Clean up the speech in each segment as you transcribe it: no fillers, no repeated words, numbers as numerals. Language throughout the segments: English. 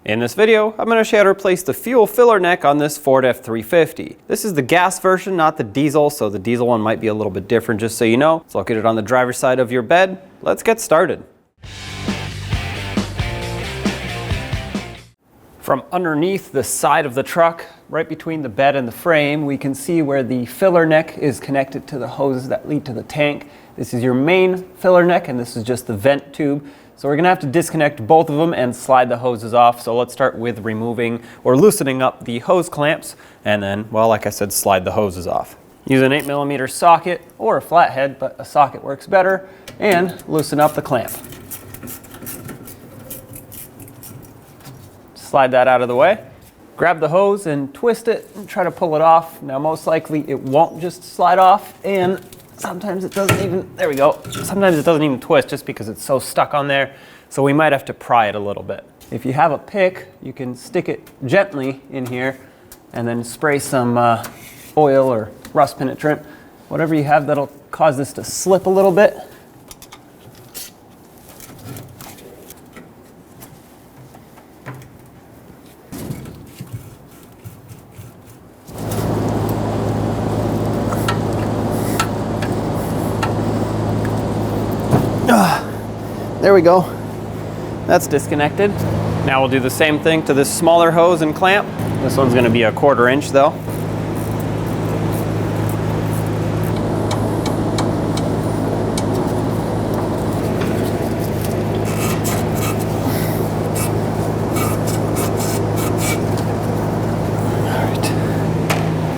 In this video, I'm going to show you how to replace the fuel filler neck on this Ford F-350. This is the gas version, not the diesel, so the diesel one might be a little bit different, just so you know. It's located on the driver's side of your bed. Let's get started. From underneath the side of the truck, right between the bed and the frame, we can see where the filler neck is connected to the hoses that lead to the tank. This is your main filler neck, and this is just the vent tube. So we're gonna have to disconnect both of them and slide the hoses off. So let's start with removing or loosening up the hose clamps, and then, well, like I said, slide the hoses off. Use an 8mm socket or a flathead, but a socket works better, and loosen up the clamp. Slide that out of the way. Grab the hose and twist it and try to pull it off. Now, most likely it won't just slide off, and sometimes it doesn't even, there we go. Sometimes it doesn't even twist just because it's so stuck on there. So we might have to pry it a little bit. If you have a pick, you can stick it gently in here and then spray some oil or rust penetrant, whatever you have that'll cause this to slip a little bit. There we go. That's disconnected. Now we'll do the same thing to this smaller hose and clamp. This one's going to be a 1/4 inch though.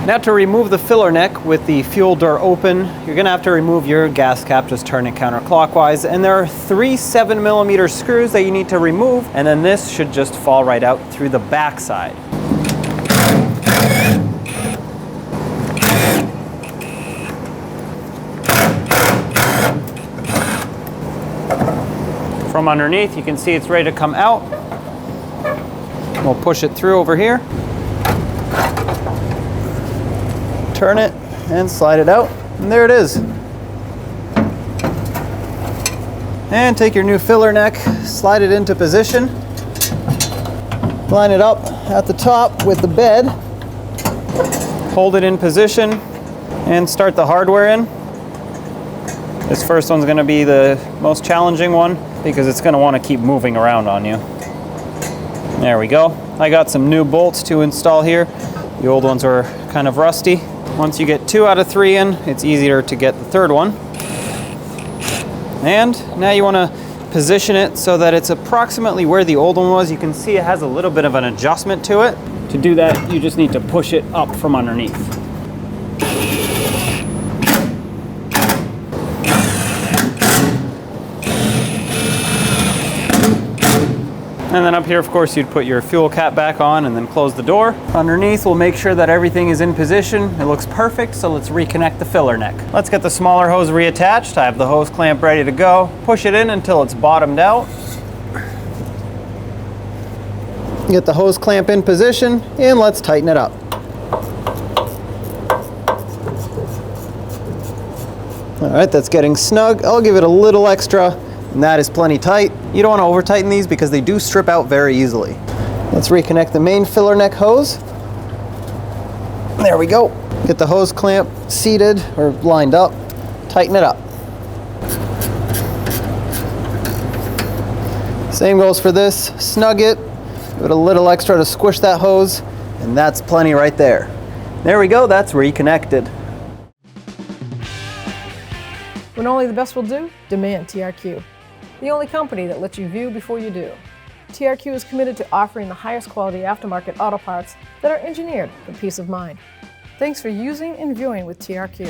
Now to remove the filler neck with the fuel door open, you're gonna have to remove your gas cap, just turn it counterclockwise, and there are 3 7mm screws that you need to remove, and then this should just fall right out through the back side. From underneath, you can see it's ready to come out. We'll push it through over here. Turn it and slide it out, and there it is. And take your new filler neck, slide it into position, line it up at the top with the bed, hold it in position, and start the hardware in. This first one's going to be the most challenging one because it's going to want to keep moving around on you. There we go. I got some new bolts to install here. The old ones were kind of rusty. Once you get 2 out of 3 in, it's easier to get the third one. And now you want to position it so that it's approximately where the old one was. You can see it has a little bit of an adjustment to it. To do that, you just need to push it up from underneath. And then up here, of course, you'd put your fuel cap back on and then close the door. Underneath, we'll make sure that everything is in position. It looks perfect, so let's reconnect the filler neck. Let's get the smaller hose reattached. I have the hose clamp ready to go. Push it in until it's bottomed out. Get the hose clamp in position, and let's tighten it up. All right, that's getting snug. I'll give it a little extra, and that is plenty tight. You don't want to over tighten these because they do strip out very easily. Let's reconnect the main filler neck hose. There we go. Get the hose clamp seated or lined up. Tighten it up. Same goes for this. Snug it. Give it a little extra to squish that hose, and that's plenty right there. There we go. That's reconnected. When only the best will do, demand TRQ. The only company that lets you view before you do. TRQ is committed to offering the highest quality aftermarket auto parts that are engineered for peace of mind. Thanks for using and viewing with TRQ.